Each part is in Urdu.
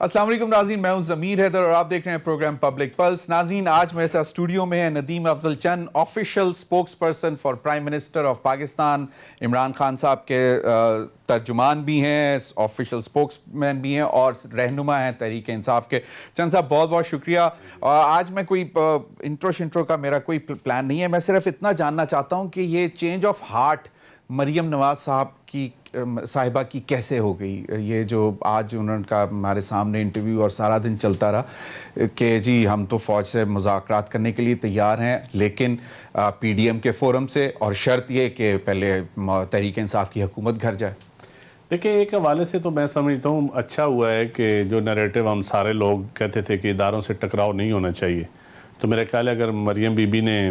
السلام علیکم ناظرین، میں ہوں ضمیر حیدر اور آپ دیکھ رہے ہیں پروگرام پبلک پلس۔ ناظرین، آج میرے ساتھ اسٹوڈیو میں ہیں ندیم افضل چند، official spokes person for prime minister of Pakistan. Imran Khan صاحب کے ترجمان بھی ہیں، آفیشیل اسپوکس مین بھی ہیں اور رہنما ہیں تحریک انصاف کے۔ چند صاحب بہت بہت شکریہ۔ آج میں کوئی انٹرو کا میرا کوئی پلان نہیں ہے، میں صرف اتنا جاننا چاہتا ہوں کہ یہ change of heart Maryam Nawaz صاحبہ کی کیسے ہو گئی؟ یہ جو آج انہوں کا ہمارے سامنے انٹرویو اور سارا دن چلتا رہا کہ جی ہم تو فوج سے مذاکرات کرنے کے لیے تیار ہیں، لیکن پی ڈی ایم کے فورم سے، اور شرط یہ کہ پہلے تحریک انصاف کی حکومت گھر جائے۔ دیکھیں، ایک حوالے سے تو میں سمجھتا ہوں اچھا ہوا ہے کہ جو نیریٹو ہم سارے لوگ کہتے تھے کہ اداروں سے ٹکراؤ نہیں ہونا چاہیے، تو میرے خیال ہے اگر مریم بی بی نے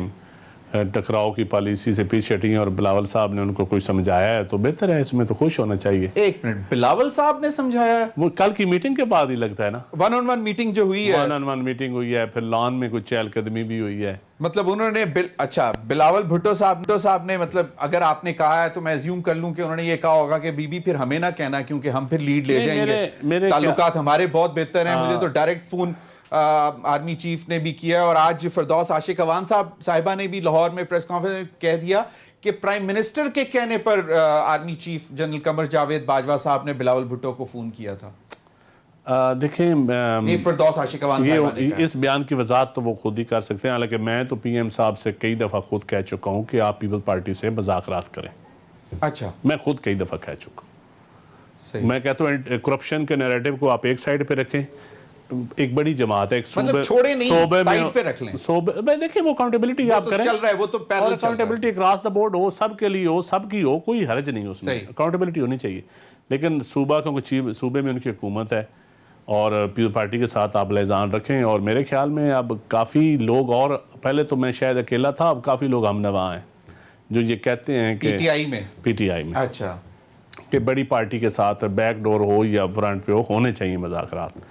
ٹکراؤ کی پالیسی سے پیچھے ہٹی ہیں اور بلاول صاحب نے ان کو کوئی سمجھایا ہے تو بہتر ہے، اس میں تو خوش ہونا چاہیے۔ ایک منٹ، بلاول صاحب نے سمجھایا ہے؟ وہ کل کی میٹنگ کے بعد ہی لگتا ہے نا، ون آن ون میٹنگ جو ہوئی ہے، ون آن ون میٹنگ ہوئی ہے، پھر لان میں کوئی چہل قدمی بھی ہوئی ہے۔ مطلب انہوں نے اچھا بلاول بھٹو صاحب نے، مطلب اگر آپ نے کہا ہے تو میں ایزیوم کر لوں کہ انہوں نے یہ کہا ہوگا کہ بی بی پھر ہمیں نہ کہنا کیونکہ ہم پھر لیڈ لے جائیں گے، تعلقات ہمارے بہت بہتر ہیں۔ مجھے تو ڈائریکٹ فون آرمی چیف نے بھی کیا، اور آج فردوس عاشق اوان صاحبہ نے بھی لاہور میں پریس کانفرنس میں کہہ دیا کہ پرائم منسٹر کے کہنے پر army chief general Qamar Javed Bajwa صاحب نے بلاول بھٹو کو فون کیا تھا۔ دیکھیں، فردوس عاشق اوان صاحبہ نے کہا، اس بیان کی وضاحت تو وہ خود ہی کر سکتے ہیں، حالانکہ میں تو پی ایم صاحب سے کئی دفعہ خود کہہ چکا ہوں کہ آپ پیپل پارٹی سے مذاکرات کریں۔ اچھا، میں خود کئی دفعہ کہہ چکا ہوں۔ میں کہتا ہوں کرپشن کے نیریٹو کو آپ ایک سائڈ پہ رکھیں، ایک بڑی جماعت ہے، ایک چھوڑے نہیں، سائڈ پہ رکھ لیں۔ دیکھیں وہ اکاؤنٹیبلٹی آپ کریں، چل رہا ہے، وہ تو پیرل چل رہا ہے، اکاؤنٹیبلٹی اکراس دا بورڈ ہو، سب کے لیے ہو، سب کی ہو، کوئی حرج نہیں اس میں، اکاؤنٹیبلٹی ہونی چاہیے۔ لیکن صوبے میں ان کی حکومت ہے اور پیپل پارٹی کے ساتھ آپ لحاظان رکھیں، اور میرے خیال میں اب کافی لوگ، اور پہلے تو میں شاید اکیلا تھا، اب کافی لوگ ہم نوا ہیں جو یہ کہتے ہیں کہ پی ٹی آئی میں اچھا کہ بڑی پارٹی کے ساتھ بیک ڈور ہو یا فرنٹ پہ ہو، ہونے چاہیے مذاکرات۔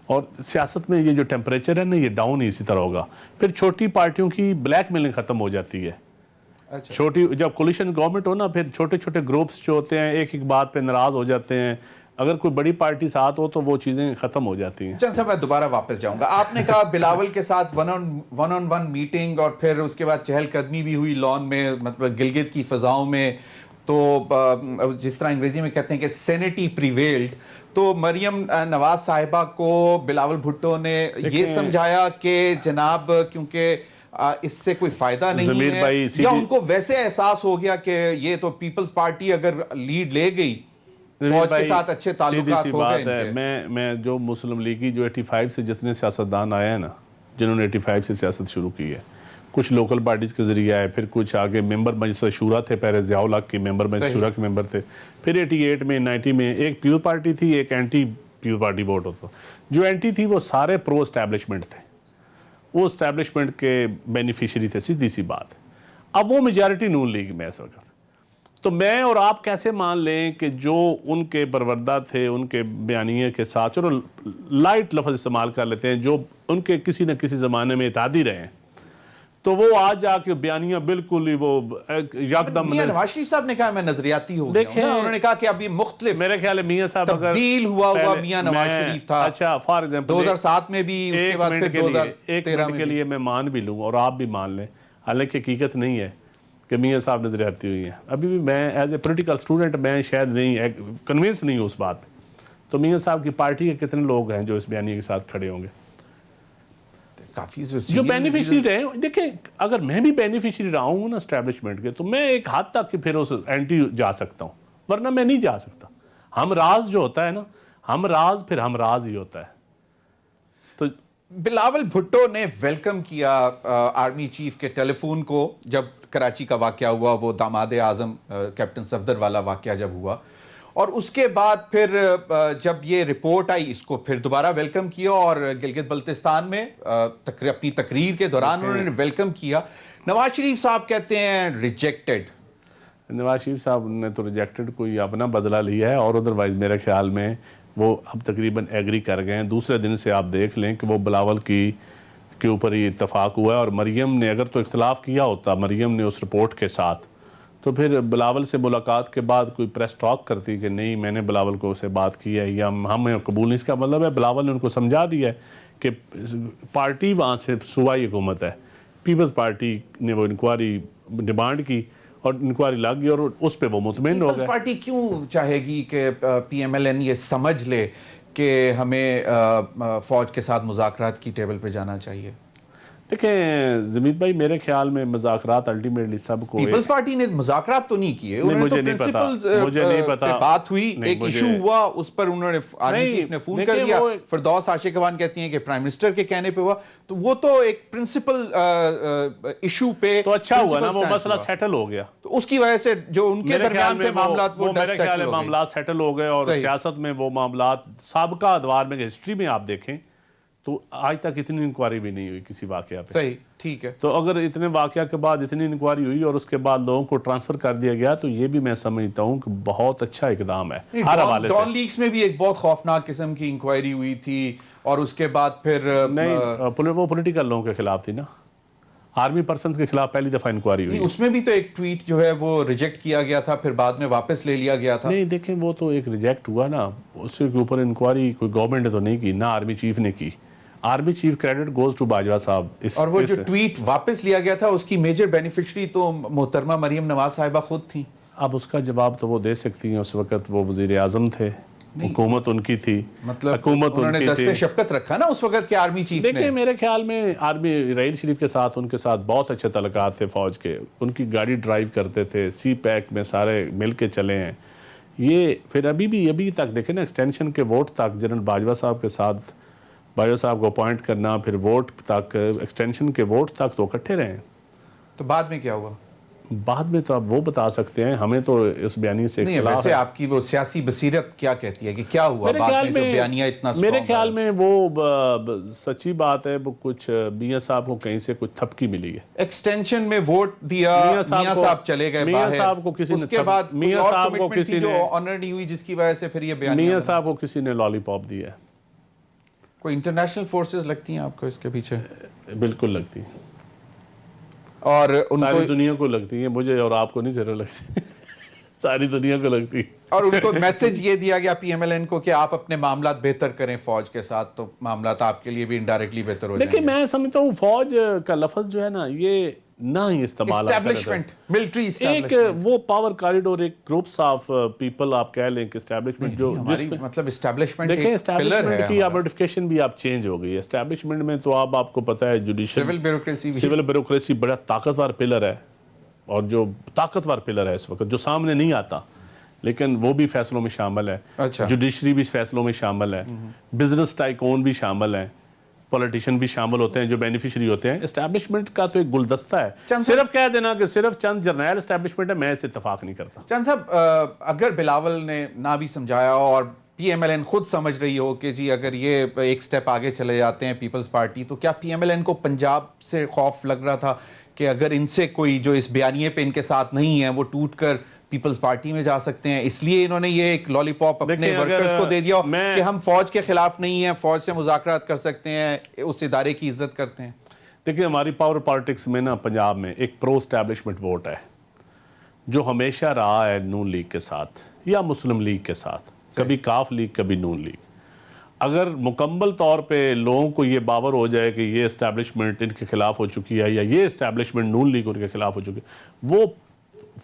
اور سیاست میں یہ جو ٹیمپریچر ہے نا، یہ ڈاؤن ہی اسی طرح ہوگا، پھر چھوٹی پارٹیوں کی بلیک میلنگ ختم ہو جاتی ہے۔ چھوٹی جب کولیشن گورنمنٹ ہو نا، پھر چھوٹے چھوٹے گروپس جو ہوتے ہیں ایک ایک بات پہ ناراض ہو جاتے ہیں، اگر کوئی بڑی پارٹی ساتھ ہو تو وہ چیزیں ختم ہو جاتی ہیں۔ چند صاحب میں دوبارہ واپس جاؤں گا، آپ نے کہا بلاول کے ساتھ ون آن ون میٹنگ، اور پھر اس کے بعد چہل قدمی بھی ہوئی لان میں، مطلب گلگت کی فضاؤں میں، تو جس طرح انگریزی میں کہتے ہیں کہ سینٹی پریویلڈ، تو مریم نواز صاحبہ کو بلاول بھٹو نے یہ سمجھایا کہ جناب کیونکہ اس سے کوئی فائدہ نہیں ہے، یا ان کو ویسے احساس ہو گیا کہ یہ تو پیپلز پارٹی اگر لیڈ لے گئی، فوج کے ساتھ اچھے تعلقات ہو گئے ان کے؟ میں جو مسلم لیگی جو 85 سے جتنے سیاستدان آئے ہیں نا، جنہوں نے 85 سے سیاست شروع کی ہے، کچھ لوکل پارٹیز کے ذریعے آئے، پھر کچھ آگے ممبر مجلس شورا تھے، پہلے ضیاء الحق کی ممبر مجلس شورا کے ممبر تھے، پھر 88 میں 90 میں ایک پیپل پارٹی تھی، ایک اینٹی پیپل پارٹی ووٹ ہوتا۔ جو اینٹی تھی وہ سارے پرو اسٹیبلشمنٹ تھے، وہ اسٹیبلشمنٹ کے بینیفیشری تھے، سیدھی سی بات۔ اب وہ میجارٹی نون لیگ میں اس وقت، تو میں اور آپ کیسے مان لیں کہ جو ان کے پروردہ تھے، ان کے بیانیے کے ساتھ، چلو لائٹ لفظ استعمال کر لیتے ہیں، جو ان کے کسی نہ کسی زمانے میں اتحادی رہے ہیں، تو وہ آج جا کے بیانیہ بالکل ہی وہ یکدم۔ میاں نواز شریف صاحب نے کہا میں نظریاتی ہو گیا ہوں، انہوں نے کہا کہ اب یہ مختلف، میرے خیال ہے میاں صاحب اگر تبدیل ہوا میاں نواز شریف تھا، اچھا فار ایگزامپل 2007 میں بھی، اس کے بعد پھر 2013 میں کے لیے میں مان بھی لوں اور آپ بھی مان لیں، حالانکہ حقیقت نہیں ہے کہ میاں صاحب نظریاتی ہوئی ہیں، ابھی بھی میں ایز اے پولیٹیکل اسٹوڈنٹ میں شاید نہیں کنونس نہیں ہوں اس بات پہ، تو میاں صاحب کی پارٹی کے کتنے لوگ ہیں جو اس بیانیے کے ساتھ کھڑے ہوں گے کافی جو بینیفیشری رہے؟ دیکھیں اگر میں بھی بینیفیشری رہا ہوں نا اسٹیبلشمنٹ کے، تو میں ایک حد تک کہ پھر اس اینٹی جا سکتا ہوں، ورنہ میں نہیں جا سکتا۔ ہم راز جو ہوتا ہے نا، ہم راز پھر ہم راز ہی ہوتا ہے۔ تو بلاول بھٹو نے ویلکم کیا آرمی چیف کے ٹیلی فون کو جب کراچی کا واقعہ ہوا، وہ داماد اعظم کیپٹن صفدر والا واقعہ جب ہوا، اور اس کے بعد پھر جب یہ رپورٹ آئی اس کو پھر دوبارہ ویلکم کیا، اور گلگت بلتستان میں اپنی تقریر کے دوران انہوں نے ویلکم کیا۔ نواز شریف صاحب کہتے ہیں ریجیکٹڈ۔ نواز شریف صاحب نے تو ریجیکٹڈ کوئی اپنا بدلہ لیا ہے، اور ادروائز میرے خیال میں وہ اب تقریباً ایگری کر گئے ہیں۔ دوسرے دن سے آپ دیکھ لیں کہ وہ بلاول کے اوپر ہی اتفاق ہوا ہے، اور مریم نے اگر تو اختلاف کیا ہوتا، مریم نے اس رپورٹ کے ساتھ، تو پھر بلاول سے ملاقات کے بعد کوئی پریس ٹاک کرتی کہ نہیں میں نے بلاول کو سے بات کی ہے یا ہمیں قبول نہیں. اس کا مطلب ہے بلاول نے ان کو سمجھا دیا ہے کہ پارٹی وہاں سے صوبائی حکومت ہے. پیپلز پارٹی نے وہ انکوائری ڈیمانڈ کی اور انکوائری لگ گئی اور اس پہ وہ مطمئن ہو گئے. پیپلز پارٹی کیوں چاہے گی کہ پی ایم ایل این یہ سمجھ لے کہ ہمیں فوج کے ساتھ مذاکرات کی ٹیبل پہ جانا چاہیے؟ دیکھیں زمید بھائی میرے خیال میں مذاکرات الٹیمیٹلی سب کو پیپلز پارٹی نے مذاکرات تو نہیں کیے, انہوں نے تو پرنسپلز پہ بات ہوئی, ایک ایشو ہوا اس پر انہوں نے آرمی چیف نے فون کر دیا, فردوس عاشقوان کہتی ہیں کہ پرائم منسٹر کے کہنے پہ ہوا, تو وہ تو ایک پرنسپل ایشو پہ تو اچھا ہوا نا, وہ مسئلہ سیٹل ہو گیا. تو اس کی وجہ سے جو ان کے درمیان تھے معاملات وہ میرے خیال میں معاملات سیٹل ہو گئے اور سیاست میں وہ معاملات سابقہ ادوار میں ہسٹری میں آپ دیکھیں تو آج تک اتنی انکوائری بھی نہیں ہوئی کسی واقعہ پہ. صحیح, ٹھیک ہے. تو اگر اتنے واقعہ کے بعد اتنی انکوائری ہوئی اور اس کے بعد لوگوں کو ٹرانسفر کر دیا گیا تو یہ بھی میں سمجھتا ہوں کہ بہت اچھا اقدام ہے ہر حوالے سے. ڈان لیکس میں بھی ایک بہت خوفناک قسم کی انکوائری ہوئی تھی اور اس کے بعد پھر نہیں وہ پولیٹیکل لوگوں کے خلاف تھی نا, آرمی پرسنز کے خلاف پہلی دفعہ انکوائری ہوئی. اس میں بھی تو ایک ٹویٹ جو ہے وہ ریجیکٹ کیا گیا تھا, پھر بعد میں واپس لے لیا گیا تھا. نہیں دیکھیں وہ تو ایک ریجیکٹ ہوا نا, اس کے اوپر انکوائری کوئی گورنمنٹ نے تو نہیں کی, نہ آرمی چیف نے کی. Army chief credit goes to Bajwa صاحب. اور وہ جو ٹویٹ واپس لیا گیا تھا اس کی میجر بینیفیشری تو محترمہ مریم نواز صاحبہ خود تھیں. اب اس کا جواب تو وہ دے سکتی ہیں, اس وقت وہ وزیر اعظم تھے, حکومت ان کی تھی, مطلب حکومت انہوں نے دست شفقت رکھا نا اس وقت کے آرمی چیف نے. دیکھیں میرے خیال میں آرمی رحیل شریف کے ساتھ ان کے ساتھ بہت اچھے تعلقات تھے فوج کے, ان کی گاڑی ڈرائیو کرتے تھے, سی پیک میں سارے مل کے چلے ہیں. یہ پھر ابھی تک دیکھیں نا ایکسٹینشن کے ووٹ تک جنرل باجوہ صاحب کے ساتھ باجوہ صاحب کو اپوائنٹ کرنا, پھر ووٹ تک ایکسٹینشن کے ووٹ تک تو اکٹھے رہے ہیں. تو بعد میں کیا ہوا؟ بعد میں تو آپ وہ بتا سکتے ہیں, ہمیں تو اس بیانیے سے نہیں, ویسے آپ کی وہ سیاسی بصیرت کیا کہتی ہے کہ کیا ہوا بعد میں جو بیانیہ اتنا میرے خیال میں وہ سچی بات ہے, وہ کچھ میاں صاحب کو کہیں سے کچھ تھپکی ملی ہے. ایکسٹینشن میں ووٹ دیا, میاں صاحب چلے گئے میاں صاحب کو کسی نے, اس کے بعد میاں صاحب کو کسی نے جو آنر نہیں ہوئی جس کی وجہ سے پھر یہ بیانیہ, میاں صاحب کو کسی نے لالی پاپ دیا ہے. کوئی انٹرنیشنل فورسز لگتی ہیں آپ کو اس کے پیچھے؟ بالکل لگتی ہیں, اور ساری دنیا کو لگتی ہیں, مجھے اور آپ کو نہیں ضرور لگتی, ساری دنیا کو لگتی. اور ان کو میسج یہ دیا گیا پی ایم ایل این کو کہ آپ اپنے معاملات بہتر کریں فوج کے ساتھ, تو معاملات آپ کے لیے بھی انڈائریکٹلی بہتر ہو جائیں گے. دیکھیں میں سمجھتا ہوں فوج کا لفظ جو ہے نا یہ نہ ہی استعمال اسٹیبلشمنٹ, ملٹری ایک وہ پاور کاریڈور, ایک گروپس آف پیپل آپ کہہ لیں کہ اسٹیبلشمنٹ جو مطلب اسٹیبلشمنٹ دیکھیں اسٹیبلشمنٹ کی ایڈوکیشن بھی آپ چینج ہو گئی ہے. اسٹیبلشمنٹ میں تو آپ کو پتہ ہے جوڈیشل سول بیوروکریسی بڑا طاقتور پلر ہے, اور جو طاقتور پلر ہے اس وقت جو سامنے نہیں آتا لیکن وہ بھی فیصلوں میں شامل ہے, جوڈیشری بھی فیصلوں میں شامل ہے, بزنس ٹائکون بھی شامل ہیں, پولیٹیشین بھی شامل ہوتے ہیں جو بینیفیشری ہوتے ہیں. اسٹیبلشمنٹ کا تو ایک گلدستہ ہے, صرف کہہ دینا کہ صرف چند جرنیل اسٹیبلشمنٹ ہے, میں اس اتفاق نہیں کرتا. چند صاحب اگر بلاول نے نہ بھی سمجھایا اور پی ایم ایل این خود سمجھ رہی ہو کہ جی اگر یہ ایک سٹیپ آگے چلے جاتے ہیں پیپلز پارٹی, تو کیا پی ایم ایل این کو پنجاب سے خوف لگ رہا تھا کہ اگر ان سے کوئی جو اس بیانیے پہ ان کے ساتھ نہیں ہے وہ ٹوٹ کر پیپلز پارٹی میں جا سکتے ہیں, اس لیے انہوں نے یہ ایک لالی پاپ اپنے ورکرز کو دے دیا کہ ہم فوج کے خلاف نہیں ہیں, فوج سے مذاکرات کر سکتے ہیں, اس ادارے کی عزت کرتے ہیں. دیکھیں ہماری پاور پالیٹکس میں نا پنجاب میں ایک پرو اسٹیبلشمنٹ ووٹ ہے جو ہمیشہ رہا ہے نون لیگ کے ساتھ یا مسلم لیگ کے ساتھ, کبھی کاف لیگ کبھی نون لیگ. اگر مکمل طور پہ لوگوں کو یہ باور ہو جائے کہ یہ اسٹیبلشمنٹ ان کے خلاف ہو چکی ہے یا یہ اسٹیبلشمنٹ نون لیگ ان کے خلاف ہو چکی ہے, وہ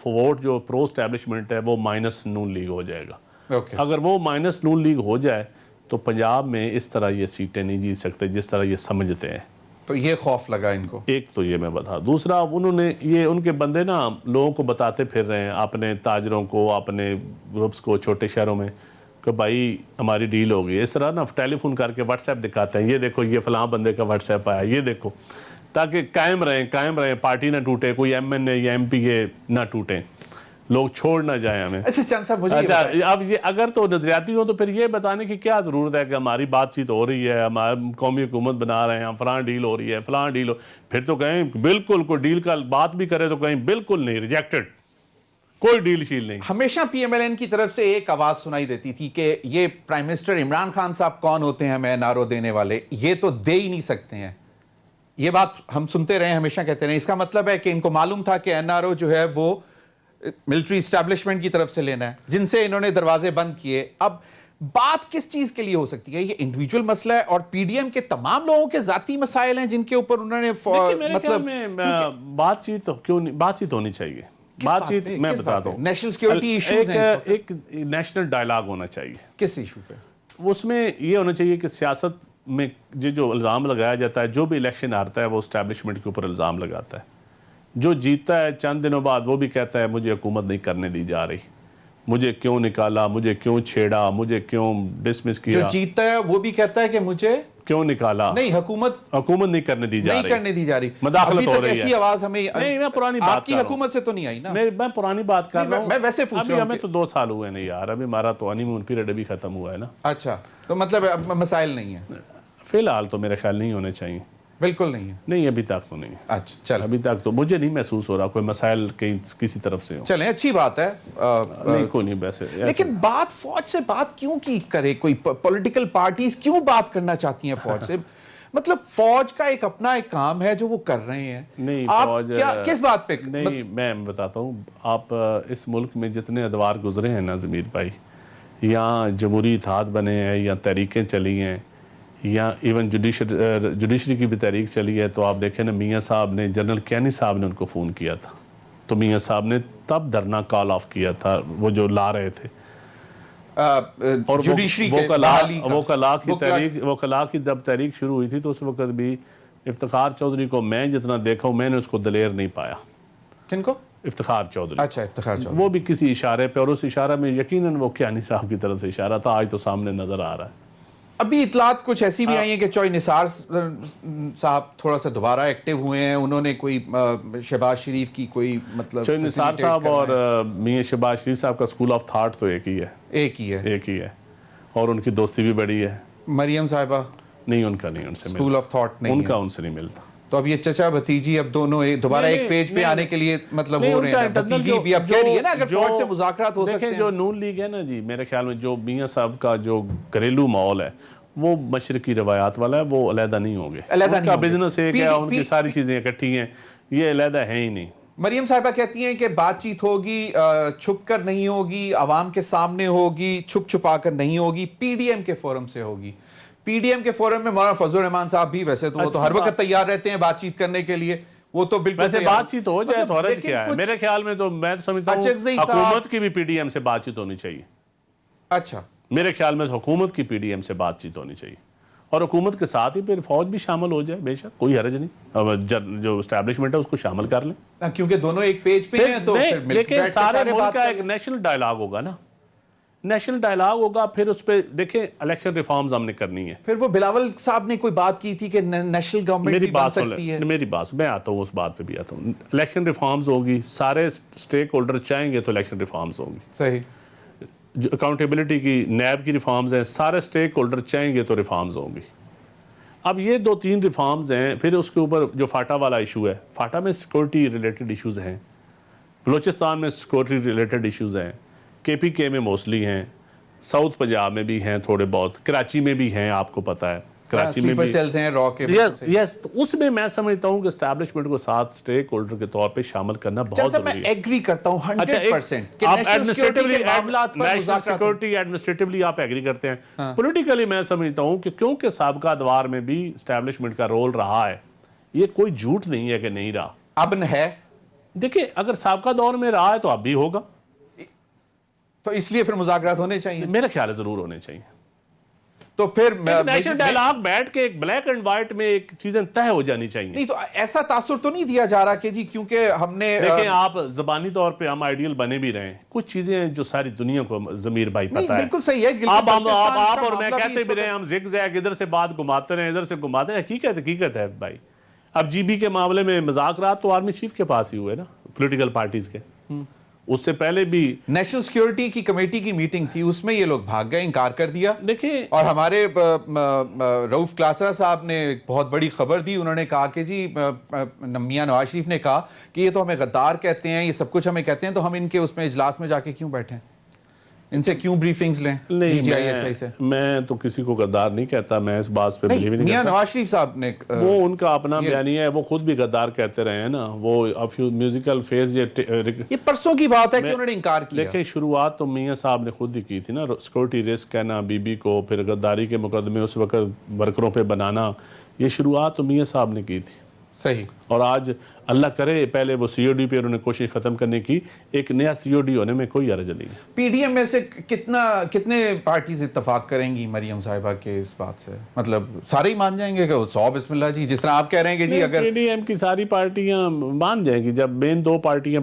ووٹ جو پرو اسٹیبلشمنٹ ہے وہ مائنس نون لیگ ہو جائے گا. اگر وہ مائنس نون لیگ ہو جائے تو پنجاب میں اس طرح یہ سیٹیں نہیں جیت سکتے جس طرح یہ سمجھتے ہیں. تو یہ خوف لگا ان کو, ایک تو یہ میں بتا. دوسرا انہوں نے یہ ان کے بندے نا لوگوں کو بتاتے پھر رہے ہیں, اپنے تاجروں کو, اپنے گروپس کو چھوٹے شہروں میں کہ بھائی ہماری ڈیل ہو گئی. اس طرح نا ٹیلی فون کر کے واٹس ایپ دکھاتے ہیں, یہ دیکھو یہ فلاں بندے کا واٹس ایپ آیا, یہ دیکھو, تاکہ قائم رہیں, پارٹی نہ ٹوٹے, کوئی ایم این اے یا ایم پی اے نہ ٹوٹیں, لوگ چھوڑ نہ جائیں ہمیں. اچھا چند صاحب مجھے اب یہ اگر تو نظریاتی ہو تو پھر یہ بتانے کی کیا ضرورت ہے کہ ہماری بات چیت ہو رہی ہے, ہمارا قومی حکومت بنا رہے ہیں, ہم فلاں ڈیل ہو رہی ہے, فلاں ڈیل ہو, پھر تو کہیں بالکل کوئی ڈیل کا بات بھی کرے تو کہیں بالکل نہیں, ریجیکٹڈ, کوئی ڈیل شیل نہیں. ہمیشہ پی ایم ایل این کی طرف سے ایک آواز سنائی دیتی تھی کہ یہ پرائم منسٹر عمران خان صاحب کون ہوتے ہیں ہمیں نعرو دینے والے, یہ تو دے ہی نہیں سکتے ہیں. یہ بات ہم سنتے رہے, ہمیشہ کہتے رہے. اس کا مطلب ہے کہ ان کو معلوم تھا کہ این آر او جو ہے وہ ملٹری اسٹیبلشمنٹ کی طرف سے لینا ہے جن سے انہوں نے دروازے بند کیے. اب بات کس چیز کے لیے ہو سکتی ہے؟ یہ انڈیویجول مسئلہ ہے اور پی ڈی ایم کے تمام لوگوں کے ذاتی مسائل ہیں جن کے اوپر انہوں نے مطلب بات چیت ہونی چاہیے. بات چیت میں بتاتا ہوں, نیشنل سیکیورٹی ایشوز ہیں, ایک نیشنل ڈائلاگ ہونا چاہیے. کس ایشو پہ؟ اس میں یہ ہونا چاہیے کہ سیاست میں جو الزام لگایا جاتا ہے, جو بھی الیکشن آتا ہے وہ اسٹیبلشمنٹ کے اوپر الزام لگاتا ہے. جو جیتتا ہے چند دنوں بعد وہ بھی کہتا ہے مجھے حکومت نہیں کرنے دی جا رہی, مجھے کیوں نکالا, مجھے کیوں چھیڑا, مجھے کیوں ڈسمس کیا. جو جیتتا ہے وہ بھی کہتا ہے کہ مجھے کیوں نکالا, نہیں حکومت نہیں کرنے دی جا رہی, مداخلت ہو رہی ہے. ایسی آواز ہمیں نہیں, میں پرانی بات آپ کی حکومت سے تو نہیں آئی نا. میں پرانی بات کر رہا ہوں. میں ویسے پوچھ رہا ہوں, ہمیں تو 2 سال ہوئے نہیں یار, ابھی ہمارا تو ہنی مون پیریڈ ابھی ختم ہوا ہے نا. اچھا, تو مطلب اب مسائل نہیں ہیں فی الحال تو میرے خیال نہیں ہونے چاہیے. بالکل نہیں ہے. نہیں ابھی تک تو نہیں. اچھا چل, ابھی تک تو مجھے نہیں محسوس ہو رہا کوئی مسائل کہیں کسی طرف سے ہو. چلیں اچھی بات ہے. نہیں کوئی نہیں ویسے. لیکن بات فوج سے بات کیوں کی کرے کوئی؟ پولیٹیکل پارٹیز کیوں بات کرنا چاہتی ہیں فوج سے؟ مطلب فوج کا ایک اپنا ایک کام ہے جو وہ کر رہے ہیں. نہیں فوج کس بات پہ؟ نہیں میں بتاتا ہوں, آپ اس ملک میں جتنے ادوار گزرے ہیں نا ضمیر بھائی, یا جمہوری اتحاد بنے ہیں, یا تحریکیں چلی ہیں, یا ایون جوڈیشری کی بھی تحریک چلی ہے, تو آپ دیکھیں نا میاں صاحب نے, جنرل کینی صاحب نے ان کو فون کیا تھا, تو میاں صاحب نے تب دھرنا کال آف کیا تھا وہ جو لا رہے تھے. اور وہ کلا کی جب تحریک شروع ہوئی تھی تو اس وقت بھی افتخار چودھری کو میں جتنا دیکھا ہوں, میں نے اس کو دلیر نہیں پایا. کن کو؟ افتخار چودھری. اچھا, افتخار چودھری. وہ بھی کسی اشارے پہ, اور اس اشارہ میں یقیناً وہ کیانی صاحب کی طرف سے اشارہ تھا, آج تو سامنے نظر آ رہا ہے. ابھی اطلاعات کچھ ایسی بھی آئی ہیں کہ چوئی نثار صاحب تھوڑا سا دوبارہ ایکٹیو ہوئے ہیں, انہوں نے کوئی شہباز شریف کی کوئی مطلب چوئی نثار صاحب اور میاں شہباز شریف صاحب کا اسکول آف تھاٹ تو ایک ہی ہے, اور ان کی دوستی بھی بڑی ہے. مریم صاحبہ نہیں, ان کا نہیں, ان سے اسکول آف تھاٹ نہیں, ان کا ان سے نہیں ملتا. تو اب یہ چچا بھتیجی اب دونوں دوبارہ ایک پیج پہ آنے کے لیے مطلب ہو رہے ہیں. بھتیجی بھی اب کہہ رہی ہے نا اگر فوج سے مذاکرات ہو سکتے ہیں. جو نون لیگ ہے نا جی, میرے خیال میں جو میاں صاحب کا جو گھریلو ماحول ہے وہ مشرقی روایات والا ہے, وہ علیحدہ نہیں ہوں گے. ان کا بزنس ایک ہے, ان کی ساری چیزیں اکٹھی ہیں, یہ علیحدہ ہے ہی نہیں. مریم صاحبہ کہتی ہیں کہ بات چیت ہوگی, چھپ کر نہیں ہوگی, عوام کے سامنے ہوگی, چھپ چھپا کر نہیں ہوگی, پی ڈی ایم کے فورم سے ہوگی. پی ڈی ایم کے فورم میں مولانا فضل الرحمان صاحب بھی ویسے تو وہ تو ہر وقت تیار رہتے ہیں بات چیت کرنے کے لیے, وہ تو بالکل ویسے بات چیت ہو جائے تو حرج کیا ہے. میرے خیال میں تو میں سمجھتا ہوں حکومت کی بھی پی ڈی ایم سے بات چیت ہونی چاہیے. اچھا, میرے خیال میں حکومت کی پی ڈی ایم سے بات چیت ہونی چاہیے, اور حکومت کے ساتھ ہی پھر فوج بھی شامل ہو جائے, بے شک کوئی حرج نہیں, جو اسٹیبلشمنٹ ہے اس کو شامل کر لیں, کیونکہ دونوں ایک پیج پہ ہیں. تو لیکن سارے ملک کا ایک نیشنل ڈائلاگ ہوگا نا, نیشنل ڈائلاگ ہوگا, پھر اس پہ دیکھیں الیکشن ریفارمز ہم نے کرنی ہے. پھر وہ بلاول صاحب نے کوئی بات کی تھی کہ نیشنل گورنمنٹ بھی بن سکتی ہے. میری بات, میں آتا ہوں اس بات پہ بھی آتا ہوں. الیکشن ریفارمز ہوگی, سارے سٹیک ہولڈر چاہیں گے تو الیکشن ریفارمز ہوگی. صحیح. جو اکاؤنٹیبلٹی کی نیب کی ریفارمز ہیں, سارے سٹیک ہولڈر چاہیں گے تو ریفارمز ہوں گی. اب یہ 2-3 ریفارمز ہیں. پھر اس کے اوپر جو فاٹا والا ایشو ہے, فاٹا میں سیکورٹی ریلیٹڈ ایشوز ہیں, بلوچستان میں سیکورٹی ریلیٹڈ ایشوز ہیں, کے پی کے میں موسٹلی ہیں, ساؤتھ پنجاب میں بھی ہیں تھوڑے بہت, کراچی میں بھی ہیں, آپ کو پتہ ہے کراچی میں بھی سیلز ہیں را کے. یس, تو اس میں میں سمجھتا ہوں کہ اسٹیبلشمنٹ کو ساتھ سٹیک ہولڈر کے طور پہ شامل کرنا بہت ضروری ہے. میں ایگری کرتا ہوں 100% کہ نیشنل سیکورٹی کے معاملات پر مذاکرات, سیکورٹی ایڈمنسٹریٹیولی آپ ایگری کرتے ہیں. پولیٹیکلی میں سمجھتا ہوں کہ کیونکہ سابقہ ادوار میں بھی اسٹیبلشمنٹ کا رول رہا ہے, یہ کوئی جھوٹ نہیں ہے کہ نہیں رہا, اب ہے. دیکھیں اگر سابقہ دور میں رہا ہے تو اب بھی ہوگا, تو اس لیے پھر مذاکرات ہونے چاہیے. میرے خیال ہے ضرور ہونے چاہیے. تو پھر نیشنل ڈائلاگ بیٹھ کے ایک بلیک اینڈ وائٹ میں ایک چیزیں طے ہو جانی چاہیے. نہیں تو ایسا تاثر تو نہیں دیا جا رہا کہ جی کیونکہ ہم نے دیکھیں, آپ زبانی طور پہ ہم آئیڈیل بنے بھی رہے ہیں, کچھ چیزیں جو ساری دنیا کو ضمیر بھائی پتہ ہے. بالکل صحیح ہے. آپ اور میں کہتے بھی رہے ہیں, ہم زگ زیگ ادھر سے بات گھماتے رہے, ادھر سے گھماتے رہے, حقیقت ہے بھائی. اب جی بی کے معاملے میں مذاکرات تو آرمی چیف کے پاس ہی ہوئے نا, پولیٹیکل پارٹیز کے. اس سے پہلے بھی نیشنل سیکیورٹی کی کمیٹی کی میٹنگ تھی, اس میں یہ لوگ بھاگ گئے, انکار کر دیا. دیکھیں, اور ہمارے رؤف کلاسرا صاحب نے ایک بہت بڑی خبر دی, انہوں نے کہا کہ جی میاں نواز شریف نے کہا کہ یہ تو ہمیں غدار کہتے ہیں, یہ سب کچھ ہمیں کہتے ہیں, تو ہم ان کے اس میں اجلاس میں جا کے کیوں بیٹھیں. ان سے کیوں بریفنگز لیں DGISI سے؟ میں تو کسی کو غدار نہیں کہتا, میں اس بات پہ بلیو نہیں میاں کرتا. نواز شریف صاحب نے وہ ان کا اپنا بیانیہ ہے, وہ خود بھی غدار کہتے رہے ہیں نا. وہ میوزیکل فیز یہ پرسوں کی بات ہے کہ انہوں نے انکار کیا. دیکھیں شروعات تو میاں صاحب نے خود ہی کی تھی نا, سیکورٹی رسک کہنا بی بی کو, پھر غداری کے مقدمے اس وقت ورکروں پہ بنانا, یہ شروعات تو میاں صاحب نے کی تھی. صحیح. اور آج اللہ کرے پہلے وہ COD پہ انہوں نے کوشش ختم کرنے کی, ایک نیا COD ہونے میں کوئی حرج نہیں ہے. PDM میں سے کتنے پارٹیز اتفاق کریں گی مریم صاحبہ کے اس بات سے؟ مطلب سارے ہی مان جائیں گے کہ 100 بسم اللہ جی, جس طرح آپ کہہ رہے ہیں کہ جی اگر PDM کی ساری پارٹیاں مان جائیں گی, جب مین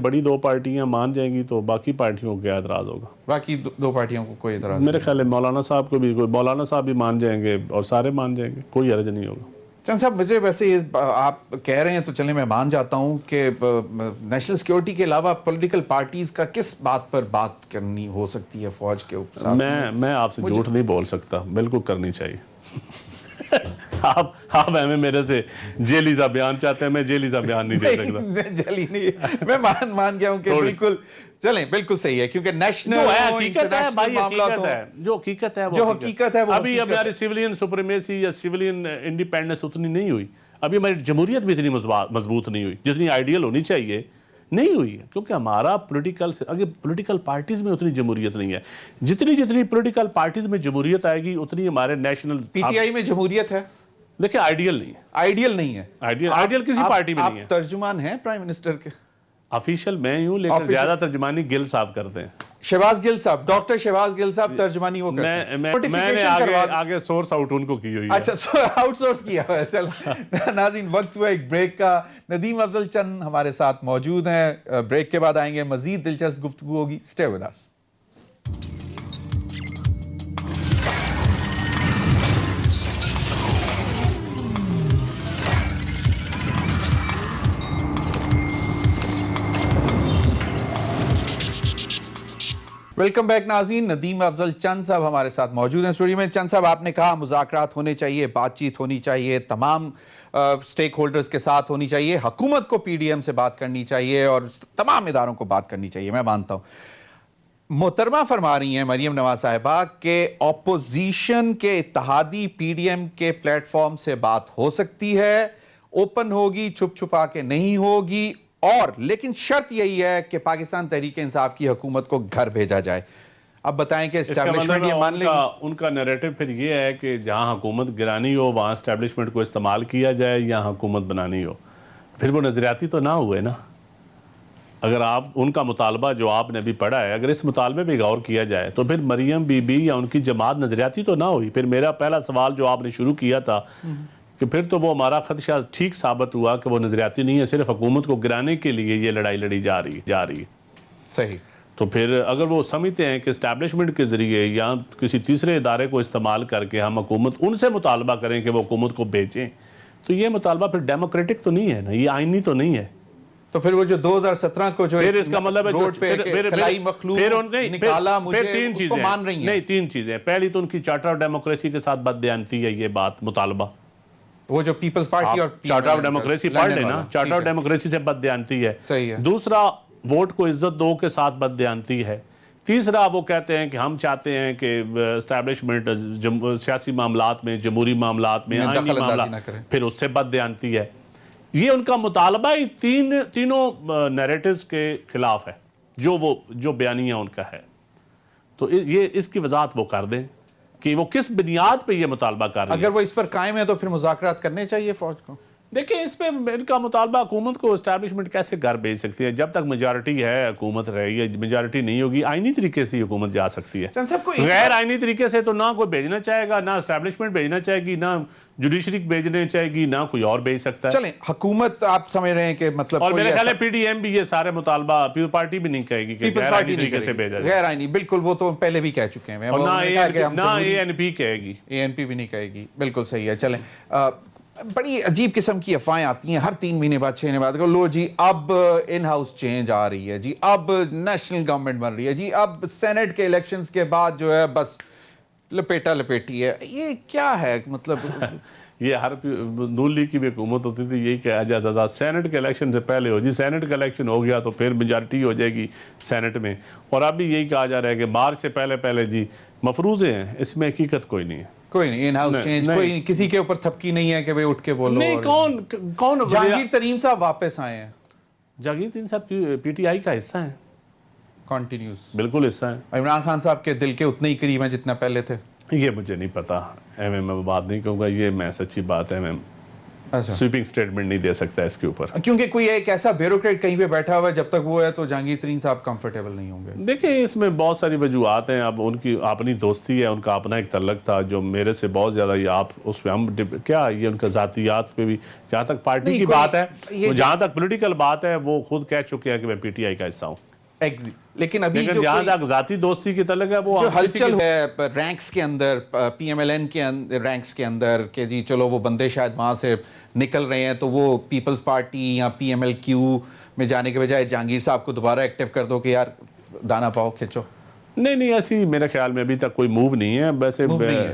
بڑی دو پارٹیاں مان جائیں گی تو باقی پارٹیوں کو کیا اعتراض ہوگا؟ باقی دو پارٹیوں کو کوئی اعتراض میرے خیال ہے مولانا صاحب بھی مان جائیں گے اور سارے مان جائیں گے, کوئی حرج نہیں ہوگا. چند صاحب مجھے ویسے آپ کہہ رہے ہیں تو چلیں میں مان جاتا ہوں کہ نیشنل سیکیورٹی کے علاوہ پولیٹیکل پارٹیز کا کس بات پر بات کرنی ہو سکتی ہے فوج کے ساتھ؟ میں آپ سے جھوٹ نہیں بول سکتا, بالکل کرنی چاہیے. آپ میرے سے جیلی سا بیان چاہتے ہیں, میں جیلی سا بیان نہیں دے سکتا. جیلی نہیں, میں مان گیا ہوں کہ بالکل چلیں بالکل صحیح ہے, کیونکہ نیشنل حقیقت ہے بھائی, حقیقت ہے جو حقیقت ہے, جو حقیقت ہے وہ ابھی ہماری سیولین سپریمیسی یا سیولین انڈیپینڈنس اتنی نہیں ہوئی, ابھی ہماری جمہوریت بھی اتنی مضبوط نہیں ہوئی جتنی آئیڈیل ہونی چاہیے, نہیں ہوئی ہے. کیونکہ ہمارا پولیٹیکل پارٹیز میں اتنی جمہوریت نہیں ہے. جتنی پولیٹیکل پارٹیز میں جمہوریت آئے گی اتنی ہمارے نیشنل PTI میں جمہوریت ہے. دیکھیں آئیڈیل نہیں ہے, آئیڈیل کسی پارٹی میں نہیں ہے. آپ ترجمان ہیں پرائم منسٹر کے؟ آفیشیل میں ہی ہوں, لیکن زیادہ ترجمانی گل صاحب کرتے ہیں. شہباز گل صاحب, ڈاکٹر شہباز گل صاحب ترجمانی وہ کرتے ہیں. میں نے آگے سورس آؤٹ ان کو کی ہوئی ہے. اچھا آؤٹ سورس کیا ہوا ہے. چلو ناظرین وقت ہوا ایک بریک کا. ندیم افضل چند ہمارے ساتھ موجود ہیں, بریک کے بعد آئیں گے, مزید دلچسپ گفتگو ہوگی. Stay with us. Welcome back ناظرین, ندیم افضل چند صاحب ہمارے ساتھ موجود ہیں اسٹوڈیو میں. چند صاحب آپ نے کہا مذاکرات ہونے چاہیے, بات چیت ہونی چاہیے, تمام سٹیک ہولڈرز کے ساتھ ہونی چاہیے, حکومت کو PDM سے بات کرنی چاہیے اور تمام اداروں کو بات کرنی چاہیے, میں مانتا ہوں. محترمہ فرما رہی ہیں مریم نواز صاحبہ کہ اپوزیشن کے اتحادی PDM کے پلیٹ فارم سے بات ہو سکتی ہے, اوپن ہوگی, چھپ چھپا کے نہیں ہوگی, اور لیکن شرط یہی ہے کہ پاکستان تحریک انصاف کی حکومت کو گھر بھیجا جائے. اب بتائیں کہ اسٹیبلشمنٹ یہ مان لے گی؟ ان کا نیریٹو پھر یہ ہے کہ جہاں حکومت گرانی ہو وہاں اسٹیبلشمنٹ کو استعمال کیا جائے یا حکومت بنانی ہو. پھر وہ نظریاتی تو نہ ہوئے نا. اگر آپ ان کا مطالبہ جو آپ نے ابھی پڑھا ہے, اگر اس مطالبے پہ غور کیا جائے تو پھر مریم بی بی یا ان کی جماعت نظریاتی تو نہ ہوئی. پھر میرا پہلا سوال جو آپ نے شروع کیا تھا کہ پھر تو وہ ہمارا خدشہ ٹھیک ثابت ہوا کہ وہ نظریاتی نہیں ہے, صرف حکومت کو گرانے کے لیے یہ لڑائی لڑی جا رہی ہے. صحیح. تو پھر اگر وہ سمجھتے ہیں کہ اسٹیبلشمنٹ کے ذریعے یا کسی تیسرے ادارے کو استعمال کر کے ہم حکومت ان سے مطالبہ کریں کہ وہ حکومت کو بیچیں, تو یہ مطالبہ پھر ڈیموکریٹک تو نہیں ہے نا, یہ آئینی تو نہیں ہے. تو پھر وہ جو 2017 کو جو پھر اس کا مطلب ہے روڈ پہ خلائی مخلوق نکالا, مجھے اس کو مان رہی ہیں. نہیں, 3 چیزیں. پہلی تو ان کی چارٹر آف ڈیموکریسی کے ساتھ بددیانتی ہے یہ بات, مطالبہ. وہ جو پیپلز پارٹی اور چارٹر آف ڈیموکریسی پڑھ لینا, چارٹر آف ڈیموکریسی سے بددیانتی ہے. صحیح ہے. دوسرا ووٹ کو عزت دو کے ساتھ بددیانتی ہے. تیسرا وہ کہتے ہیں کہ ہم چاہتے ہیں کہ اسٹیبلشمنٹ سیاسی معاملات میں, جمہوری معاملات میں, آئینی معاملات, پھر اس سے بددیانتی ہے. یہ ان کا مطالبہ ہی تینوں نیریٹیوز کے خلاف ہے جو بیانیہ ان کا ہے. تو یہ اس کی وضاحت وہ کر دیں کہ وہ کس بنیاد پہ یہ مطالبہ کر رہے ہیں. اگر وہ اس پر قائم ہے تو پھر مذاکرات کرنے چاہیے فوج کو. دیکھیں اس پہ ان کا مطالبہ حکومت کو اسٹیبلشمنٹ کیسے گھر بھیج سکتی ہے؟ جب تک میجارٹی ہے حکومت رہی ہے, میجارٹی نہیں ہوگی آئینی طریقے سے حکومت جا سکتی ہے. غیر آئینی طریقے سے تو نہ کوئی بھیجنا چاہے گا, نہ اسٹیبلشمنٹ بھیجنا چاہے گی, نہ جوڈیشری بھیجنے چاہے گی, نہ کوئی اور بھیج سکتا ہے. چلیں حکومت آپ سمجھ رہے ہیں کہ مطلب, اور میرے خیال ہے PDM بھی یہ سارے مطالبہ پیپل پارٹی بھی نہیں کہے گی کہ غیر آئینی طریقے سے بھیجا جائے. غیر آئینی بالکل, وہ تو پہلے بھی کہہ چکے ہیں. نہ ANP کہے گی, ANP بھی نہیں کہے گی. بالکل صحیح ہے. چلیں بڑی عجیب قسم کی افواہیں آتی ہیں ہر 3 مہینے بعد 6 مہینے بعد, لو جی اب ان ہاؤس چینج آ رہی ہے, جی اب نیشنل گورنمنٹ بن رہی ہے, جی اب سینٹ کے الیکشنز کے بعد جو ہے بس لپیٹا لپیٹی ہے. یہ کیا ہے مطلب؟ یہ ہر نون لیگ کی بھی حکومت ہوتی تھی یہی کہا جاتا تھا سینٹ کے الیکشن سے پہلے ہو جی، سینٹ کا الیکشن ہو گیا تو پھر میجارٹی ہو جائے گی سینٹ میں، اور اب بھی یہی کہا جا رہا ہے کہ مارچ سے پہلے جی مفروضے ہیں، اس میں حقیقت کوئی نہیں ہے، کوئی نہیں ان ہاؤس چینج، کوئی کسی کے اوپر تھپکی نہیں ہے کہ بھئی اٹھ کے بولو. نہیں. کون جہانگیر ترین صاحب واپس آئے ہیں جہانگیر ترین صاحب پی ٹی آئی کا حصہ ہیں، کنٹینیوس، بالکل حصہ ہیں. عمران خان صاحب کے دل کے اتنے ہی قریب ہیں جتنا پہلے تھے. یہ مجھے نہیں پتا میں بات نہیں کہوں گا، یہ میں سچی بات ہے، میں اچھا، سویپنگ سٹیٹمنٹ نہیں دے سکتا اس کے اوپر. کیونکہ کوئی ایک ایسا بیوروکریٹ کہیں پہ بیٹھا ہوا ہے جب تک وہ ہے تو جہانگیر ترین صاحب کمفرٹیبل نہیں ہوں گے. دیکھیں اس میں بہت ساری وجوہات ہیں، اب ان کی اپنی دوستی ہے، ان کا اپنا ایک تعلق تھا جو میرے سے بہت زیادہ، یہ آپ اس پہ ہم کیا یہ ان کا ذاتیات پہ بھی، جہاں تک پارٹی کی بات ہے، جہاں تک پولیٹیکل بات ہے وہ خود کہہ چکے ہیں کہ میں پی ٹی آئی کا حصہ ہوں، لیکن ابھی جو جہاں تک ذاتی دوستی کی تعلق ہے وہ جو ہلچل ہے رینکس کے اندر، پی ایم ایل این کے رینکس کے اندر کہ جی چلو وہ بندے شاید وہاں سے نکل رہے ہیں تو وہ پیپلز پارٹی یا پی ایم ایل کیو میں جانے کے بجائے جہانگیر صاحب کو دوبارہ ایکٹیو کر دو کہ یار دانا پاؤ کھینچو. نہیں ایسی میرے خیال میں ابھی تک کوئی موو نہیں ہے. ویسے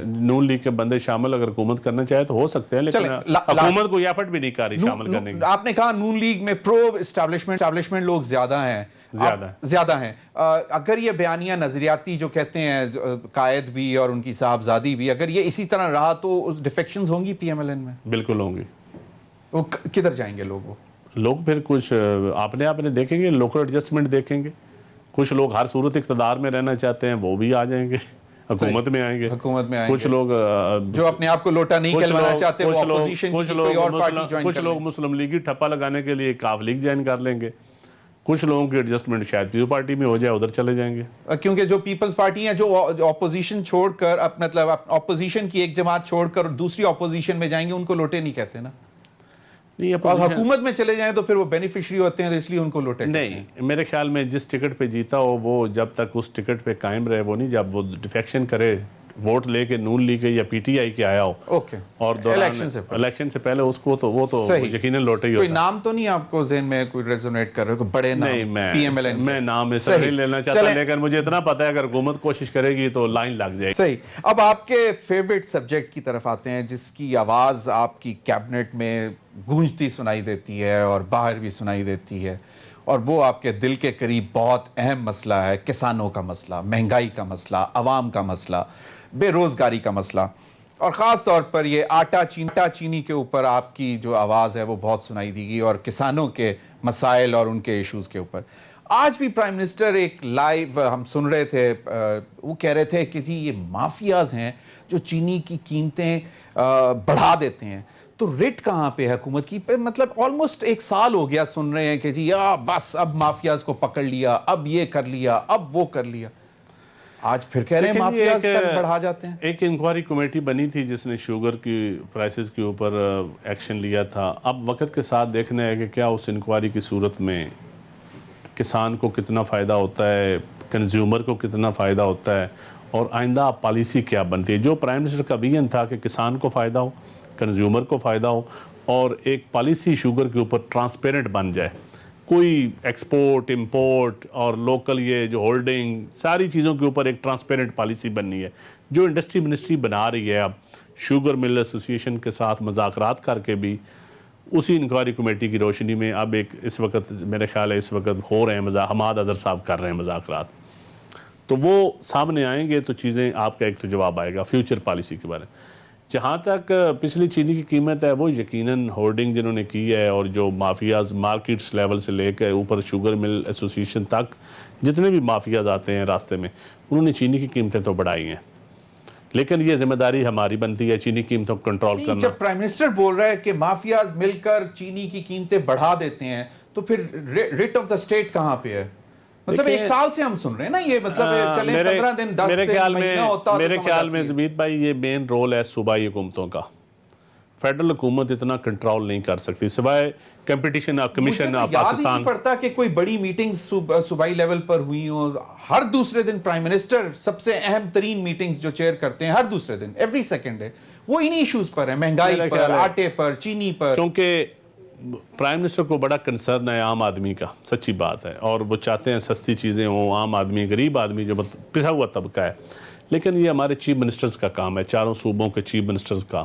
نون لیگ کے بندے شامل اگر حکومت کرنا چاہے تو ہو سکتے ہیں، لیکن حکومت کوئی ایفرٹ بھی نہیں کر رہی شامل کرنے کی. آپ نے کہا نون لیگ میں پرو اسٹیبلشمنٹ لوگ زیادہ ہیں. اگر یہ بیانیہ نظریاتی جو کہتے ہیں قائد بھی اور ان کی صاحبزادی بھی، اگر یہ اسی طرح رہا تو ڈیفیکشنز ہوں گی پی ایم ایل این میں؟ بالکل ہوں گی. وہ کدھر جائیں گے لوگ پھر کچھ اپنے دیکھیں گے، لوکل ایڈجسٹمنٹ دیکھیں گے. کچھ لوگ ہر صورت اقتدار میں رہنا چاہتے ہیں وہ بھی آ جائیں گے، حکومت میں آئیں گے. کچھ لوگ جو اپنے آپ کو لوٹا نہیں کہلوانا چاہتے وہ اپوزیشن کی کوئی اور پارٹی جوائن کر لیں. کچھ لوگ مسلم لیگی ٹھپا لگانے کے لیے کاف لیگ جوائن کر لیں گے. کچھ لوگوں کی ایڈجسٹمنٹ شاید پیو پارٹی میں ہو جائے، ادھر چلے جائیں گے. کیونکہ جو پیپلز پارٹی ہیں جو اپوزیشن چھوڑ کر مطلب اپوزیشن کی ایک جماعت چھوڑ کر دوسری اپوزیشن میں جائیں گے ان کو لوٹے نہیں کہتے نا. اور حکومت میں چلے جائیں تو پھر وہ بینیفیشری ہوتے ہیں تو اس لیے ان کو لوٹے نہیں. میرے خیال میں جس ٹکٹ پہ جیتا ہو وہ جب تک اس ٹکٹ پہ قائم رہے، وہ نہیں جب وہ ڈیفیکشن کرے ووٹ لے کے نون لیگ یا پی ٹی آئی کے آیا ہو اور الیکشن سے پہلے اس کو تو وہ تو یقیناً لوٹے ہی ہوتا. کوئی نام تو نہیں آپ کو ذہن میں کوئی ریزونیٹ کر رہے کوئی بڑے نام؟ نہیں پی ایم ایل این میں نام اس طرح نہیں لینا چاہتا، لیکن مجھے اتنا پتا ہے اگر حکومت کوشش کرے گی تو لائن لگ جائے گی. صحیح. اب آپ کے فیوریٹ سبجیکٹ کی طرف آتے ہیں جس کی آواز آپ کی کیبنٹ میں گونجتی سنائی دیتی ہے اور باہر بھی سنائی دیتی ہے، اور وہ آپ کے دل کے قریب بہت اہم مسئلہ ہے، کسانوں کا مسئلہ، مہنگائی کا مسئلہ، عوام کا مسئلہ، بے روزگاری کا مسئلہ، اور خاص طور پر یہ آٹا چینی کے اوپر آپ کی جو آواز ہے وہ بہت سنائی دی گئی، اور کسانوں کے مسائل اور ان کے ایشوز کے اوپر. آج بھی پرائم منسٹر ایک لائیو ہم سن رہے تھے، وہ کہہ رہے تھے کہ جی یہ مافیاز ہیں جو چینی کی قیمتیں بڑھا دیتے ہیں. تو ریٹ کہاں پہ ہے حکومت کی؟ مطلب آلموسٹ ایک سال ہو گیا سن رہے ہیں کہ جی بس اب مافیاز کو پکڑ لیا، اب یہ کر لیا، اب وہ کر لیا. آج پھر کہہ رہے ہیں مافیاز بڑھا جاتے ہیں. ایک انکوائری کمیٹی بنی تھی جس نے شوگر کی پرائسز کے اوپر ایکشن لیا تھا. اب وقت کے ساتھ دیکھنا ہے کہ کیا اس انکوائری کی صورت میں کسان کو کتنا فائدہ ہوتا ہے، کنزیومر کو کتنا فائدہ ہوتا ہے، اور آئندہ پالیسی کیا بنتی ہے. جو پرائم منسٹر کا ویژن تھا کہ کسان کو فائدہ ہو، کنزیومر کو فائدہ ہو، اور ایک پالیسی شوگر کے اوپر ٹرانسپیرنٹ بن جائے، کوئی ایکسپورٹ امپورٹ اور لوکل یہ جو ہولڈنگ ساری چیزوں کے اوپر ایک ٹرانسپیرنٹ پالیسی بننی ہے. جو انڈسٹری منسٹری بنا رہی ہے اب شوگر مل ایسوسی ایشن کے ساتھ مذاکرات کر کے بھی اسی انکوائری کمیٹی کی روشنی میں اب ایک اس وقت میرے خیال ہے اس وقت ہو رہے ہیں، حماد اظہر صاحب کر رہے ہیں مذاکرات، تو وہ سامنے آئیں گے تو چیزیں آپ کا ایک تو جواب آئے گا فیوچر پالیسی کے بارے میں. جہاں تک پچھلی چینی کی قیمت ہے وہ یقیناً ہولڈنگ جنہوں نے کی ہے اور جو مافیاز مارکیٹس لیول سے لے کے اوپر شوگر مل ایسوسی ایشن تک جتنے بھی مافیاز آتے ہیں راستے میں انہوں نے چینی کی قیمتیں تو بڑھائی ہیں، لیکن یہ ذمہ داری ہماری بنتی ہے چینی قیمتوں کو کنٹرول کرنا. جب پرائم منسٹر بول رہا ہے کہ مافیاز مل کر چینی کی قیمتیں بڑھا دیتے ہیں تو پھر ریٹ آف دا اسٹیٹ کہاں پہ ہے؟ مطلب ایک سال سے ہم سن رہے ہیں نا یہ، مطلب چلیں 15 دن 10 دن مہینہ ہوتا. میرے خیال میں زمید بھائی یہ مین رول ہے صوبائی حکومتوں کا. فیڈرل حکومت اتنا کنٹرول نہیں کر سکتی سوائے کمپٹیشن کمیشن پاکستان. یاد ہی نہیں پڑتا کہ کوئی بڑی میٹنگز صوبائی لیول پر ہوئی ہوں. ہر دوسرے دن پرائم منسٹر سب سے اہم ترین میٹنگز جو چیئر کرتے ہیں ہر دوسرے دن ایوری سیکنڈ ہے وہ انہی ایشوز پر ہیں، مہنگائی پر، آٹے پر، چینی پر. کیونکہ پرائم منسٹر کو بڑا کنسرن ہے عام آدمی کا، سچی بات ہے، اور وہ چاہتے ہیں سستی چیزیں ہوں، عام آدمی غریب آدمی جو پسا ہوا طبقہ ہے. لیکن یہ ہمارے چیف منسٹرز کا کام ہے، چاروں صوبوں کے چیف منسٹرز کا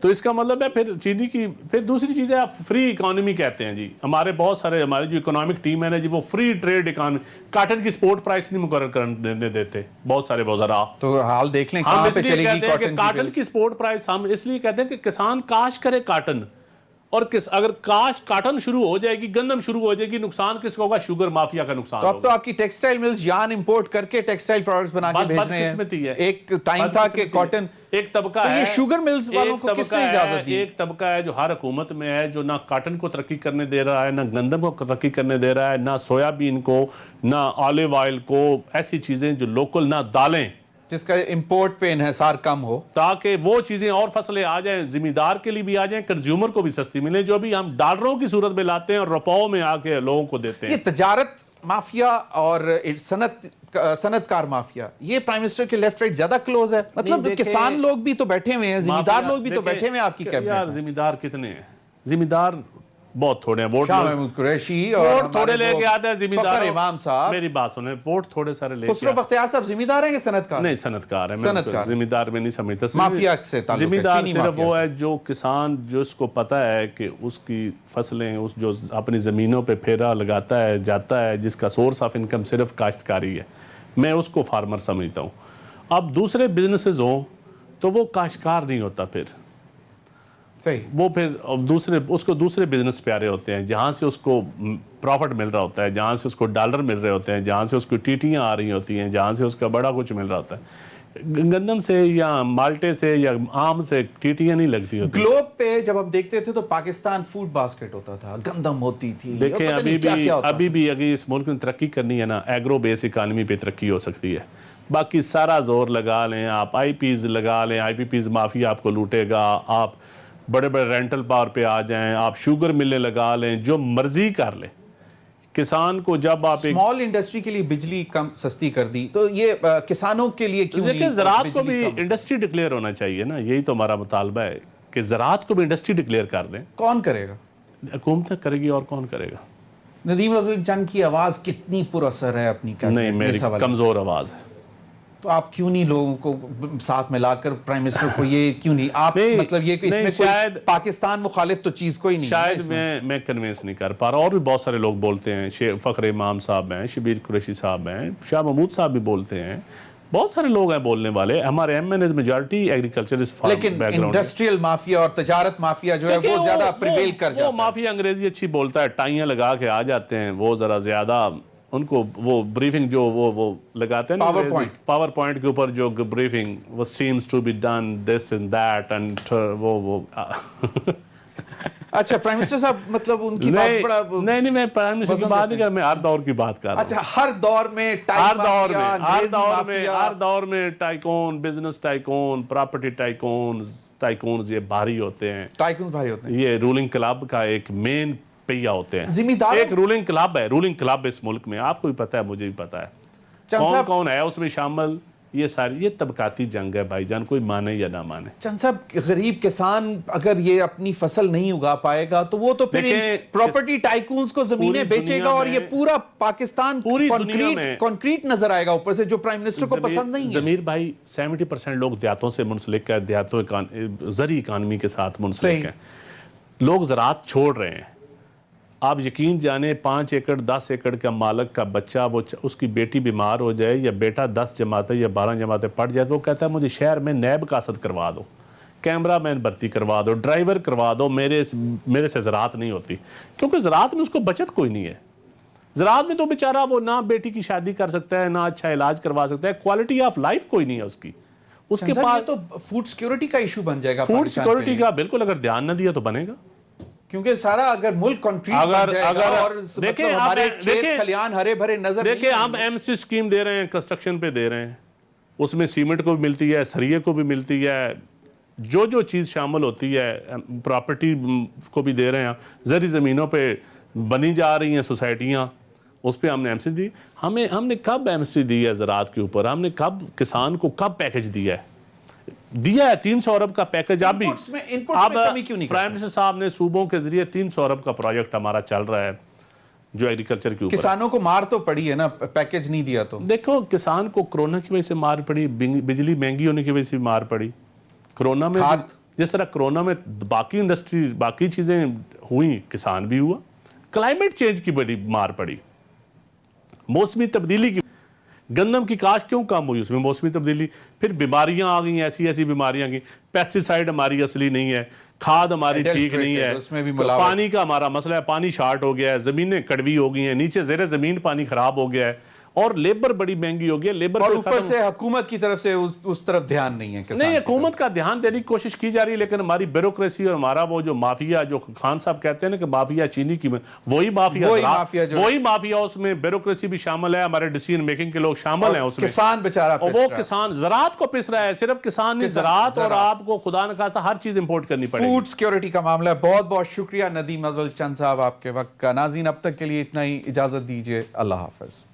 تو اس کا مطلب ہے پھر چینی کی پھر دوسری چیز ہے آپ فری اکانومی کہتے ہیں جی. ہمارے بہت سارے ہماری جو اکنامک ٹیم ہے نا جی وہ فری ٹریڈ اکانومی, کاٹن کی سپورٹ پرائس نہیں مقرر کرنے دیتے بہت سارے وزراء. تو حال دیکھ لیں ہم کہاں اس پہ لیے چلے گی کہتے ہیں کہ کاٹن کی سپورٹ پرائس, ہم اس لیے کہتے ہیں کہ کسان کاشت کرے کاٹن, اور اگر کاٹن شروع ہو جائے گی, گندم شروع ہو جائے گی, نقصان کس کو ہوگا؟ شوگر مافیا کا نقصان تو اب ہوگا. تو آپ کی ٹیکسٹائل ملز یارن امپورٹ کر کے ٹیکسٹائل پروڈکٹس بنا کے بھیج رہے ہیں. ایک ٹائم تھا کہ کاٹن, ایک طبقہ ہے, یہ شوگر ملز والوں کو کس نے اجازت دی؟ ایک طبقہ ہے جو ہر حکومت میں ہے جو نہ کاٹن کو ترقی کرنے دے رہا ہے, نہ گندم کو ترقی کرنے دے رہا ہے, نہ سویا بین کو, نہ آلیو آئل کو, ایسی چیزیں جو لوکل, نہ دالیں جس کا امپورٹ پہ انحصار کم ہو, تاکہ وہ چیزیں اور فصلیں آ جائیں, زمیندار کے لیے بھی آ جائیں, کنزیومر کو بھی سستی ملیں, جو بھی ہم ڈالروں کی صورت میں لاتے ہیں اور روپاؤں میں آ کے لوگوں کو دیتے ہیں. یہ تجارت مافیا اور صنعت کار مافیا, یہ پرائم منسٹر کے لیفٹ رائٹ زیادہ کلوز ہے. مطلب کسان لوگ بھی تو بیٹھے ہوئے ہیں, زمیندار لوگ بھی تو بیٹھے ہوئے ہیں آپ کی کیبنٹ میں. یار زمیندار کتنے ہیں؟ زمیندار بہت تھوڑے ہیں. ووٹ شاہ محمود قریشی اور ووٹ تھوڑے لے کے آتے ہیں زمیندار. فخر امام صاحب, میری بات سنیں, ووٹ تھوڑے سارے لے کے خسرو بختیار صاحب زمیندار ہیں کہ صنعت کار؟ نہیں, صنعت کار ہے. میں زمیندار میں نہیں سمجھتا. مافیا سے تعلق ہے, زمیندار چینی صرف مافیا وہ ہے جو کسان, جو اس کو پتہ ہے کہ اس کی فصلیں, اس جو اپنی زمینوں پہ پھیرا لگاتا ہے جاتا ہے, جس کا سورس آف انکم صرف کاشتکاری ہے, میں اس کو فارمر سمجھتا ہوں. اب دوسرے بزنسز ہوں تو وہ کاشتکار نہیں ہوتا, پھر صحیح, وہ پھر اس کو دوسرے بزنس پیارے ہوتے ہیں, جہاں سے اس کو پروفٹ مل رہا ہوتا ہے, جہاں سے اس کو ڈالر مل رہے ہوتے ہیں, جہاں سے اس کو ٹیٹیاں آ رہی ہوتی ہیں, جہاں سے اس کا بڑا کچھ مل رہا ہوتا ہے. گندم سے یا مالٹے سے یا آم سے ٹیٹیاں نہیں لگتی ہوتی. گلوب پہ جب ہم دیکھتے تھے تو پاکستان فوڈ باسکٹ ہوتا تھا, گندم ہوتی تھی. دیکھیں ابھی بھی اگر اس ملک میں ترقی کرنی ہے نا, ایگرو بیس اکانومی پہ ترقی ہو سکتی ہے. باقی سارا زور لگا لیں آپ, آئی پیز لگا لیں, آئی پی پیز مافیا آپ کو لوٹے گا, آپ بڑے بڑے رینٹل پاور پہ آ جائیں, آپ شوگر ملیں لگا لیں, جو مرضی کر لیں. کسان کو جب آپ اسمال انڈسٹری کے لیے بجلی کم سستی کر دی, تو یہ کسانوں کے لیے کیوں نہیں؟ زراعت کو بھی انڈسٹری ڈکلیئر ہونا چاہیے نا, یہی تو ہمارا مطالبہ ہے کہ زراعت کو بھی انڈسٹری ڈکلیئر کر دیں. کون کرے گا؟ حکومت کرے گی, اور کون کرے گا؟ ندیم افضل چند کی آواز کتنی پر اثر ہے اپنی کیبنٹ میں؟ نہیں, میری کمزور آواز ہے. تو آپ کیوں نہیں لوگوں کو ساتھ ملا کر پرائم منسٹر کو یہ کیوں نہیں آپ, مطلب یہ کہ اس میں کوئی پاکستان مخالف تو چیز کوئی نہیں, شاید میں کنوینس نہیں کر پا رہا. اور بھی بہت سارے لوگ بولتے ہیں, فخر امام صاحب ہیں, شبیر قریشی صاحب ہیں, شاہ محمود صاحب بھی بولتے ہیں, بہت سارے لوگ ہیں بولنے والے. ہمارے M N As majority agriculturist, لیکن انڈسٹریل مافیا اور تجارت مافیا جو ہے وہ زیادہ پریویل کر جاتا ہے. وہ مافیا انگریزی اچھی بولتا ہے, ٹائیاں لگا کے آ جاتے ہیں, وہ ذرا زیادہ ان کو وہ بریفنگ جو وہ لگاتے ہیں پاور پوائنٹ کے اوپر جو بریفنگ, وہ seems to be done this and that and وہ اچھا پرائم منسٹر صاحب, مطلب ان کی بات بڑا نہیں, میں پرائم منسٹر کی بات نہیں کر, میں ہر دور کی بات کر رہا ہوں. اچھا, ہر دور میں ہر دور میں tycoon, business tycoon, property tycoons یہ بھاری ہوتے ہیں. ٹائکونز بھاری ہوتے ہیں, یہ رولنگ کلب کا ایک مین پہیا ہوتے ہیں. زمیندار ایک رولنگ کلب اس ملک میں, آپ کو بھی پتا ہے, مجھے بھی پتا ہے کون ہے اس میں شامل. یہ ساری یہ طبقاتی جنگ ہے بھائی جان, کوئی مانے یا نہ مانے. چند صاحب, غریب کسان اگر یہ اپنی فصل نہیں اگا پائے گا تو وہ تو پھر پراپرٹی ٹائکونز کو زمینیں بیچے گا, اور یہ پورا پاکستان کنکریٹ نظر آئے گا اوپر سے, جو پرائم منسٹر کو پسند نہیں ہے. ضمیر بھائی, 70% لوگ دیہاتوں سے منسلک ہے, دیہاتوں زرعی اکانومی کے ساتھ منسلک ہیں. لوگ زراعت چھوڑ رہے ہیں. آپ یقین جانے 5 ایکڑ 10 ایکڑ کا مالک کا بچہ, وہ اس کی بیٹی بیمار ہو جائے یا بیٹا 10 جماعتیں یا 12 جماعتیں پڑھ جائے, تو وہ کہتا ہے مجھے شہر میں نیب قاصد کروا دو, کیمرہ مین بھرتی کروا دو, ڈرائیور کروا دو, میرے سے زراعت نہیں ہوتی. کیونکہ زراعت میں اس کو بچت کوئی نہیں ہے. زراعت میں تو بیچارہ وہ نہ بیٹی کی شادی کر سکتا ہے, نہ اچھا علاج کروا سکتا ہے, کوالٹی آف لائف کوئی نہیں ہے اس کی. اس کے پاس تو فوڈ سیکیورٹی کا ایشو بن جائے گا. فوڈ سیکیورٹی کا بالکل, اگر دھیان نہ دیا تو بنے گا. کیونکہ سارا اگر ملک کنکریٹ بن جائے گا اور ہمارے کھیت کھلیان ہرے بھرے نظر, دیکھیں ہم ایم سی اسکیم دے رہے ہیں, کنسٹرکشن پہ دے رہے ہیں, اس میں سیمنٹ کو بھی ملتی ہے, سریے کو بھی ملتی ہے, جو چیز شامل ہوتی ہے, پراپرٹی کو بھی دے رہے ہیں. زرعی زمینوں پہ بنی جا رہی ہیں سوسائٹیاں, اس پہ ہم نے ایم سی دی. ہم نے کب ایم سی دی ہے زراعت کے اوپر؟ ہم نے کب کسان کو کب پیکج دیا ہے؟ 300 ارب کا پیکج. اب بھی پرائم منسٹر صاحب نے صوبوں کے ذریعے 300 ارب کا پروجیکٹ ہمارا چل رہا ہے جو ایگریکلچر کے اوپر. کسانوں کو مار تو پڑی ہے نا, پیکج نہیں دیا تو. دیکھو, کسان کو کرونا کی وجہ سے مار پڑی, بجلی مہنگی ہونے کی وجہ سے مار پڑی. کرونا میں جس طرح کرونا میں باقی انڈسٹری باقی چیزیں ہوئیں، کسان بھی ہوا. کلائمیٹ چینج کی بڑی مار پڑی، موسمی تبدیلی کی. گندم کی کاشت کیوں کم ہوئی؟ اس میں موسمی تبدیلی. پھر بیماریاں آ گئیں، ایسی بیماریاں گئیں. پیسٹیسائڈ ہماری اصلی نہیں ہے، کھاد ہماری ٹھیک نہیں ہے، اس میں بھی ملاوٹ. پانی کا ہمارا مسئلہ ہے، پانی شارٹ ہو گیا ہے، زمینیں کڑوی ہو گئی ہیں، نیچے زیر زمین پانی خراب ہو گیا ہے، اور لیبر بڑی مہنگی ہو گئی ہے. لیبر اور اوپر سے حکومت کی طرف سے اس طرف دھیان نہیں ہے. نہیں، حکومت کا دھیان دینے کی کوشش کی جا رہی ہے، لیکن ہماری بیوروکریسی اور ہمارا وہ جو مافیا، جو خان صاحب کہتے ہیں نا کہ مافیا چینی کی، وہی مافیا اس میں بیوروکریسی بھی شامل ہے، ہمارے ڈیسیژن میکنگ کے لوگ شامل ہیں اس میں. کسان بیچارہ اور وہ کسان زراعت کو پس رہا ہے. صرف کسان نہیں، زراعت، اور آپ کو خدا نخواستہ ہر چیز امپورٹ کرنی پڑے گی. فوڈ سیکیورٹی کا معاملہ ہے. بہت بہت شکریہ ندیم افضل چند صاحب آپ کے وقت کا. ناظرین اب تک کے لیے اتنا ہی، اجازت دیجیے. اللہ حافظ.